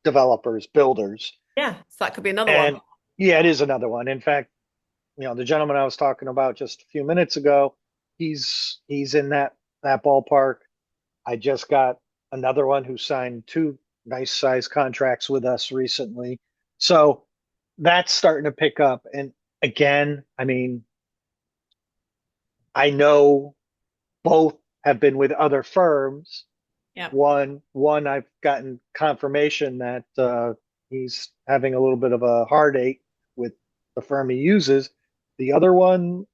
developers, builders, Yeah, so that could be another one. and yeah, it is another one. In fact, the gentleman I was talking about just a few minutes ago, he's in that ballpark. I just got another one who signed two nice size contracts with us recently. So that's starting to pick up. And again, I mean, I know both have been with other firms. Yeah. One I've gotten confirmation that he's having a little bit of a heartache with the firm he uses. The other one,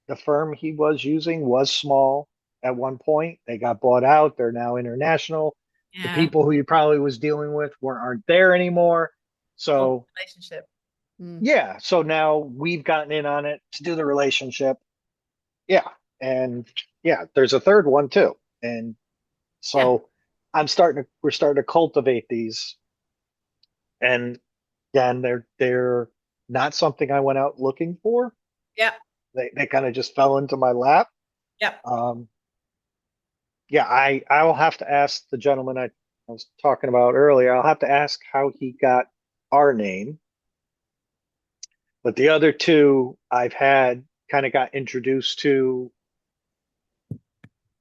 the firm he was using was small at one point. They got bought out. They're now international. The Yeah. people who he probably was dealing with aren't there anymore. Well, So relationship. Mm. yeah, so now we've gotten in on it to do the relationship. Yeah, and yeah, there's a third one too. And Yeah. so we're starting to cultivate these. And again, they're not something I went out looking for. Yeah. They kind of just fell into my lap. Yeah. Um, yeah, I will have to ask the gentleman I was talking about earlier. I'll have to ask how he got our name. But the other two I've had kind of got introduced to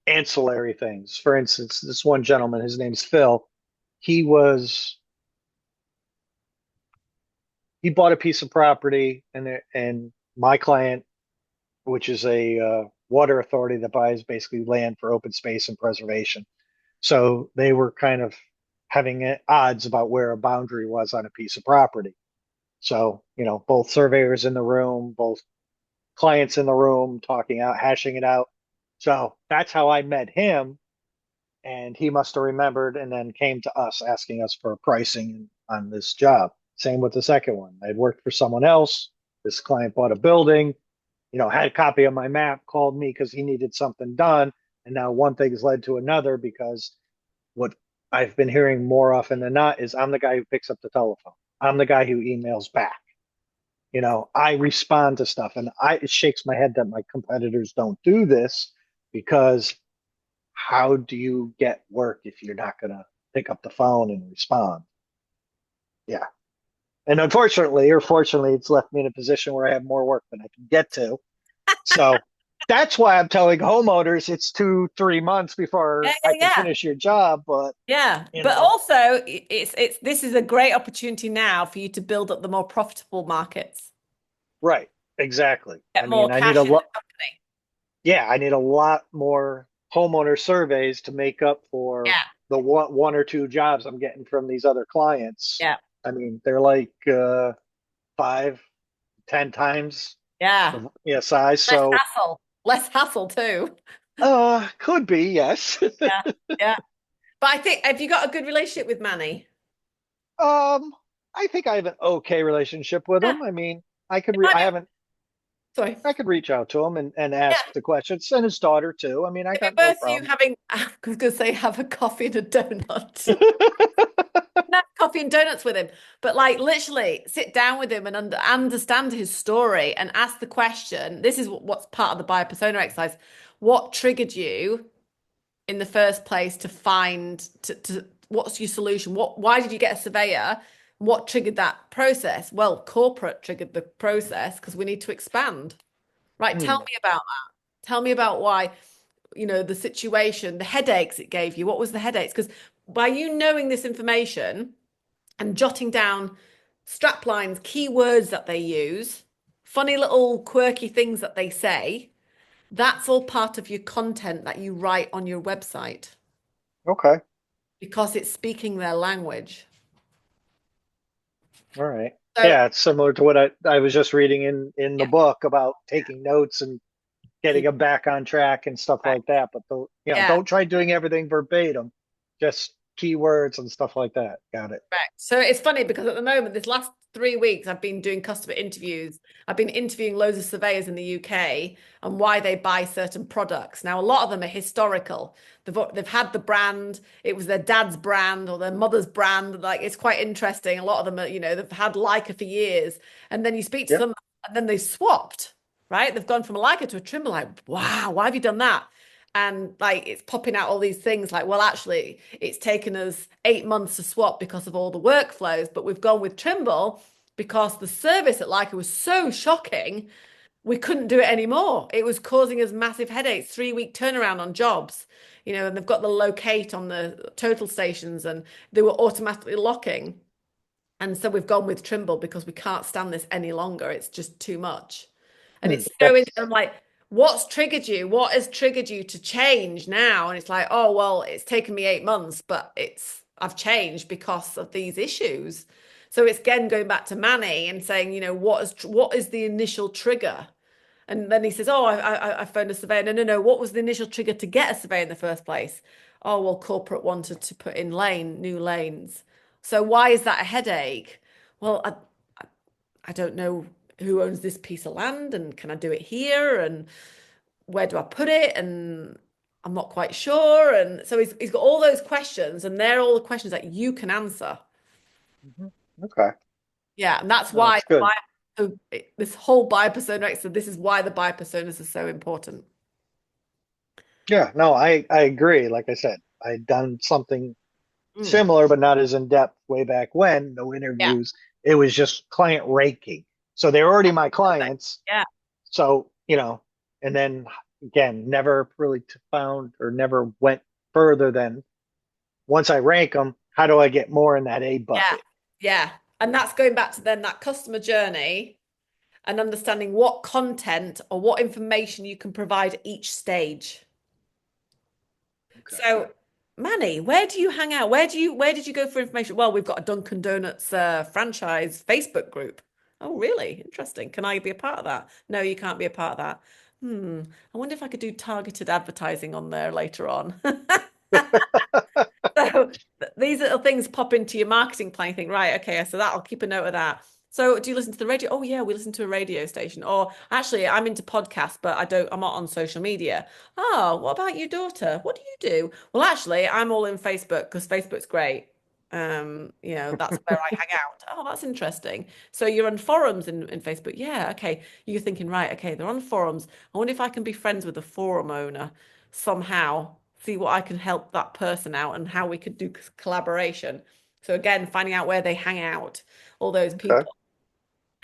ancillary things. For instance, this one gentleman, his name's Phil. He was he bought a piece of property, and my client, which is a water authority that buys basically land for open space and preservation. So they were kind of having odds about where a boundary was on a piece of property. So, both surveyors in the room, both clients in the room, talking out, hashing it out. So that's how I met him. And he must have remembered and then came to us asking us for pricing on this job. Same with the second one. I'd worked for someone else. This client bought a building, had a copy of my map, called me because he needed something done. And now one thing has led to another because what I've been hearing more often than not is I'm the guy who picks up the telephone. I'm the guy who emails back. I respond to stuff, and it shakes my head that my competitors don't do this because how do you get work if you're not going to pick up the phone and respond? Yeah. And unfortunately, or fortunately, it's left me in a position where I have more work than I can get to. So that's why I'm telling homeowners it's 2, 3 months Yeah. before Yeah. I can Yeah. finish your job. But, Yeah. you But know, also it's this is a great opportunity now for you to build up the more profitable markets. right. Exactly. I Get mean, more I need cash a in the lot. company. Yeah, I need a lot more homeowner surveys to make up for Yeah. the one or two jobs I'm getting from these other clients. Yeah. I mean, they're like 5, 10 times Yeah. the size. Less So, hassle. Less hassle too. could be, yes. Yeah. Yeah. But I think have you got a good relationship with Manny? I think I have an okay relationship with Yeah. him. I mean, It might I be haven't, sorry. I could reach out to him and ask Yeah. the questions, and his daughter too. I mean, I It'd got be no worth you problem. having I was gonna say have a coffee and a donut. Have coffee and donuts with him, but like literally sit down with him and understand his story and ask the question. This is what's part of the buyer persona exercise. What triggered you in the first place to find to what's your solution? Why did you get a surveyor? What triggered that process? Well, corporate triggered the process because we need to expand. Right, tell Hmm. me about that. Tell me about why, the situation, the headaches it gave you. What was the headaches? Because by you knowing this information and jotting down strap lines, keywords that they use, funny little quirky things that they say, that's all part of your content that you write on your website Okay. because it's speaking their language. All right. So, Yeah, it's similar to what I was just reading in the yeah, book about taking notes and getting keep them back on track and stuff right. like that. But the, Yeah. don't try doing everything verbatim, just keywords and stuff like that. Got it. Correct. So it's funny because at the moment, this last 3 weeks, I've been doing customer interviews. I've been interviewing loads of surveyors in the UK and why they buy certain products. Now, a lot of them are historical. They've had the brand, it was their dad's brand or their mother's brand. Like it's quite interesting. A lot of them are, they've had Leica for years. And then you speak to Yep. them and then they swapped, right? They've gone from a Leica to a Trimble, like, wow, why have you done that? And like it's popping out all these things like, well, actually, it's taken us 8 months to swap because of all the workflows, but we've gone with Trimble because the service at Leica was so shocking, we couldn't do it anymore. It was causing us massive headaches, 3 week turnaround on jobs, and they've got the locate on the total stations and they were automatically locking. And so we've gone with Trimble because we can't stand this any longer. It's just too much. And Hmm. it's so, That's I'm like, what's triggered you? What has triggered you to change now? And it's like, oh, well, it's taken me 8 months, but I've changed because of these issues. So it's again going back to Manny and saying, what is the initial trigger? And then he says, oh, I phoned a surveyor. No, no, no. What was the initial trigger to get a surveyor in the first place? Oh, well, corporate wanted to put in new lanes. So why is that a headache? Well, I don't know who owns this piece of land and can I do it here and where do I put it? And I'm not quite sure. And so he's got all those questions and they're all the questions that you can answer. mhm. Okay. Yeah. And that's No, why that's good. this whole buyer persona, right? So this is why the buyer personas are so important. Yeah, no, I agree. Like I said, I'd done something Mm. similar, but not as in depth way back when, no Yeah. interviews. It was just client raking. So they're already my Perfect. clients. Yeah. So, and then again, never really found or never went further than once I rank them, how do I get more in that A Yeah. bucket? Yeah. And that's going back to then that customer journey and understanding what content or what information you can provide at each stage. Okay. So, Manny, where do you hang out? Where did you go for information? Well, we've got a Dunkin' Donuts franchise Facebook group. Oh, really? Interesting. Can I be a part of that? No, you can't be a part of that. I wonder if I could do targeted advertising on there later on. So these little things pop into your marketing plan. You think, right, okay, so that I'll keep a note of that. So do you listen to the radio? Oh yeah, we listen to a radio station. Or actually, I'm into podcasts, but I'm not on social media. Oh, what about your daughter? What do you do? Well, actually, I'm all in Facebook because Facebook's great. That's where I hang out. Oh, that's interesting. So you're on forums in Facebook. Yeah, okay. You're thinking, right, okay, they're on forums. I wonder if I can be friends with the forum owner somehow, see what I can help that person out and how we could do collaboration. So again, finding out where they hang out, all those Okay. people.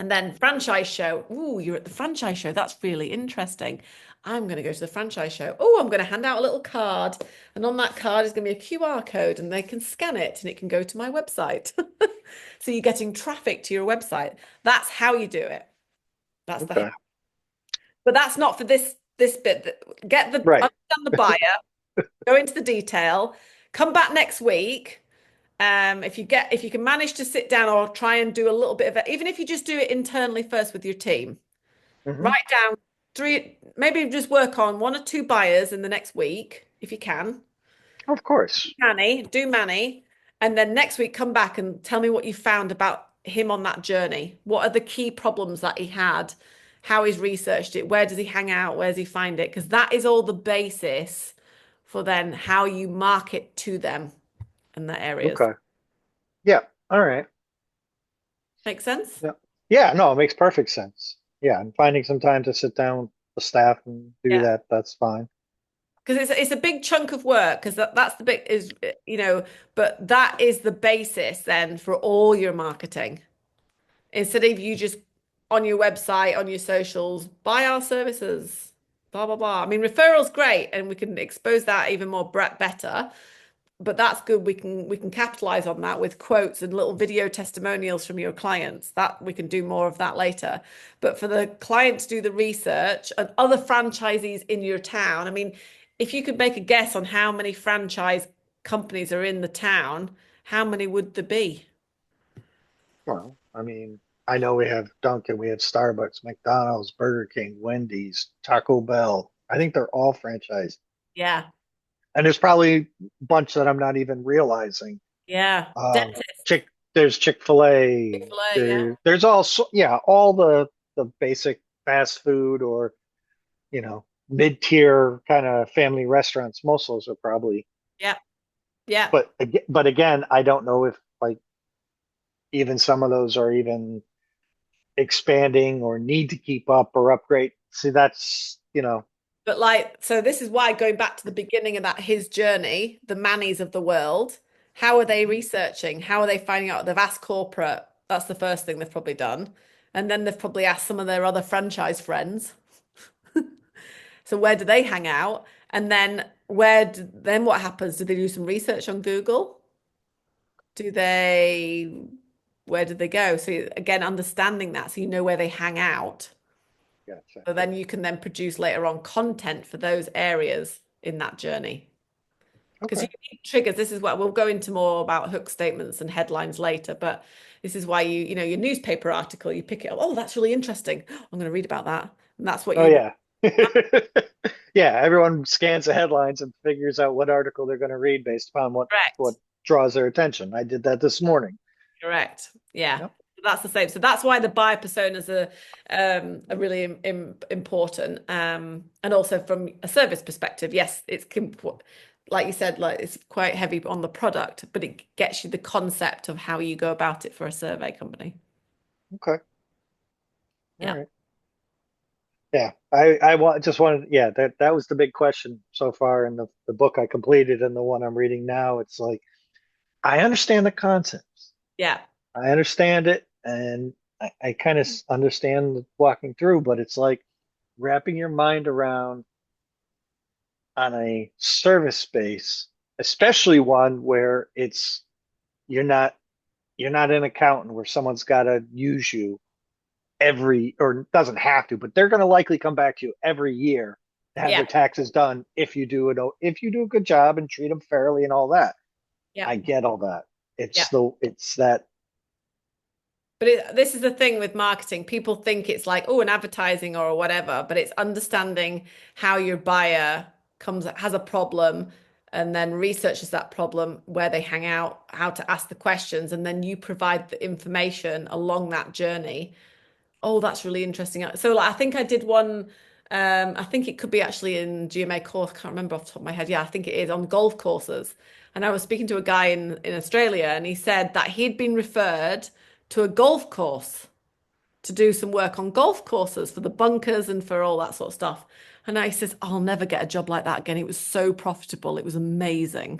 And then franchise show. Ooh, you're at the franchise show. That's really interesting. I'm going to go to the franchise show. Oh, I'm going to hand out a little card. And on that card is going to be a QR code and they can scan it and it can go to my website. So you're getting traffic to your website. That's how you do it. That's the how. Okay. But that's not for this bit. Right. Understand the buyer, go into the detail, come back next week. If you can manage to sit down or try and do a little bit of it, even if you just do it internally first with your team, Hmm. write down three, maybe just work on one or two buyers in the next week if you can. Of course. Do Manny, and then next week come back and tell me what you found about him on that journey. What are the key problems that he had? How he's researched it? Where does he hang out? Where does he find it? Because that is all the basis for then how you market to them in the areas. Okay. Yeah. All right. Make sense? Yeah. Yeah. No, it makes perfect sense. Yeah. And finding some time to sit down with the staff and do Yeah. that, that's fine. because it's a big chunk of work because that's the big is but that is the basis then for all your marketing. Instead of you just on your website, on your socials, buy our services, blah blah blah. I mean, referrals great, and we can expose that even more better. But that's good. We can capitalize on that with quotes and little video testimonials from your clients. That we can do more of that later. But for the client to do the research and other franchisees in your town, I mean, if you could make a guess on how many franchise companies are in the town, how many would there be? Well, I mean, I know we have Dunkin', we have Starbucks, McDonald's, Burger King, Wendy's, Taco Bell. I think they're all franchised. Yeah, And there's probably a bunch that I'm not even realizing. yeah. Chick, there's Chick-fil-A. Chick-fil-A, yeah. There's also, yeah, all the basic fast food or, mid-tier kind of family restaurants. Most of those are probably, Yeah, yeah. but again, I don't know if like even some of those are even expanding or need to keep up or upgrade. See, that's. But like, so this is why going back to the beginning of that his journey, the Mannies of the world, how are they researching? How are they finding out? They've asked corporate. That's the first thing they've probably done. And then they've probably asked some of their other franchise friends. So where do they hang out? And then then what happens? Do they do some research on Google? Do they, where do they go? So again, understanding that so you know where they hang out. Gotcha. So then you can then produce later on content for those areas in that journey. Because you Okay. need triggers. This is what we'll go into more about hook statements and headlines later, but this is why your newspaper article, you pick it up. Oh, that's really interesting. I'm going to read about that. And that's what Oh you yeah. Yeah, everyone scans the headlines and figures out what article they're going to read based upon what correct. draws their attention. I did that this morning. Correct. Yeah. Yep. That's the same. So that's why the buyer personas are really important. And also from a service perspective, yes, like you said, like it's quite heavy on the product, but it gets you the concept of how you go about it for a survey company. Okay. All Yeah. right. Yeah. Just wanted, yeah, that was the big question so far in the book I completed and the one I'm reading now. It's like I understand the concepts. Yeah. I understand it and I kind of understand walking through, but it's like wrapping your mind around on a service space, especially one where you're not you're not an accountant where someone's got to use you every or doesn't have to, but they're going to likely come back to you every year to have Yeah. their taxes done if you do a good job and treat them fairly and all that. Yeah. I get all that. Yeah. It's that. But this is the thing with marketing. People think it's like, oh, an advertising or whatever, but it's understanding how your buyer has a problem and then researches that problem, where they hang out, how to ask the questions, and then you provide the information along that journey. Oh, that's really interesting. So like, I think I did one, I think it could be actually in GMA course, I can't remember off the top of my head. Yeah, I think it is on golf courses. And I was speaking to a guy in Australia and he said that he'd been referred to a golf course to do some work on golf courses for the bunkers and for all that sort of stuff. And I says, I'll never get a job like that again. It was so profitable. It was amazing.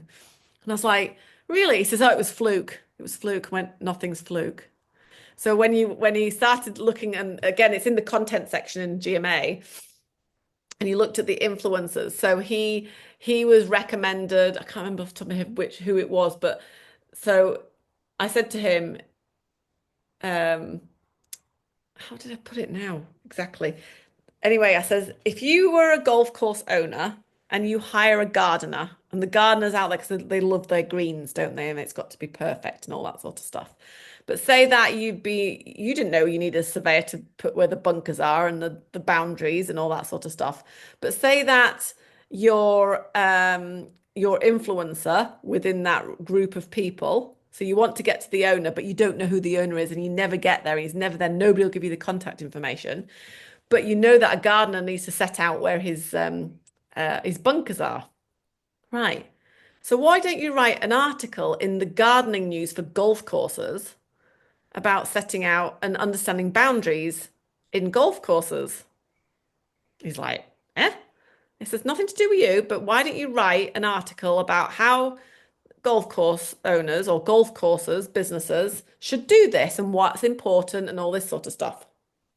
And I was like, really? He says, oh, it was fluke. It was fluke. I went, nothing's fluke. So when he started looking, and again, it's in the content section in GMA, and he looked at the influencers. So he was recommended. I can't remember off the top of my head who it was, but so I said to him, um, how did I put it now exactly? Anyway, I says, if you were a golf course owner and you hire a gardener, and the gardener's out there because they love their greens, don't they? And it's got to be perfect and all that sort of stuff. But say that you didn't know you need a surveyor to put where the bunkers are and the boundaries and all that sort of stuff. But say that your influencer within that group of people. So you want to get to the owner, but you don't know who the owner is, and you never get there. He's never there. Nobody will give you the contact information. But you know that a gardener needs to set out where his bunkers are. Right. So why don't you write an article in the gardening news for golf courses about setting out and understanding boundaries in golf courses? He's like, eh? It says nothing to do with you, but why don't you write an article about how golf course owners or golf courses, businesses should do this and what's important and all this sort of stuff.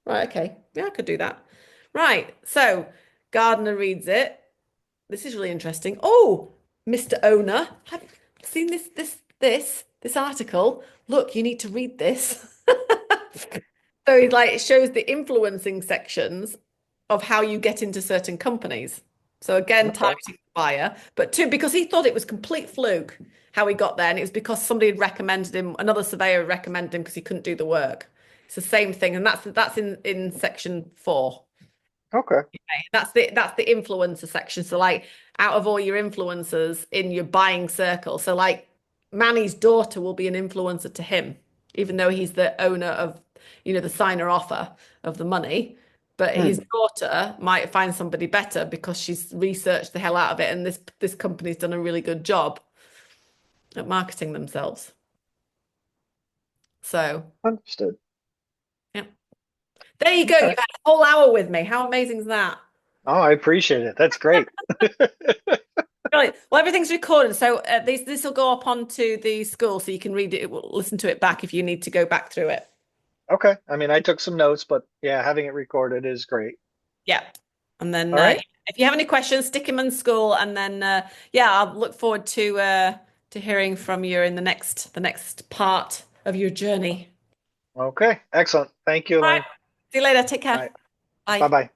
Right, okay. Yeah, I could do that. Right. So Gardner reads it. This is really interesting. Oh, Mr. Owner, have you seen this article? Look, you need to read this. So he like shows the influencing sections of how you get into certain companies. So again, Okay. targeting the buyer, but two, because he thought it was complete fluke how he got there, and it was because somebody had recommended him, another surveyor recommended him because he couldn't do the work. It's the same thing, and that's in section 4. Okay. That's the influencer section. So like out of all your influencers in your buying circle, so like Manny's daughter will be an influencer to him, even though he's the owner of, the signer offer of the money. But his Hmm. daughter might find somebody better because she's researched the hell out of it, and this company's done a really good job at marketing themselves. So Understood. yeah, there you go. You've Okay. had a whole hour with me. How amazing is that? Oh, I appreciate it. That's great. Right. Well, everything's recorded, so this will go up onto the school, so you can read it, listen to it back if you need to go back through it. Okay. I mean, I took some notes, but yeah, having it recorded is great. Yeah. And then All right. if you have any questions, stick them in school, and then yeah, I'll look forward to hearing from you in the next part of your journey. Okay. Excellent. Thank you, All right. Elaine. See you later. Take All care. right. Bye. Bye-bye.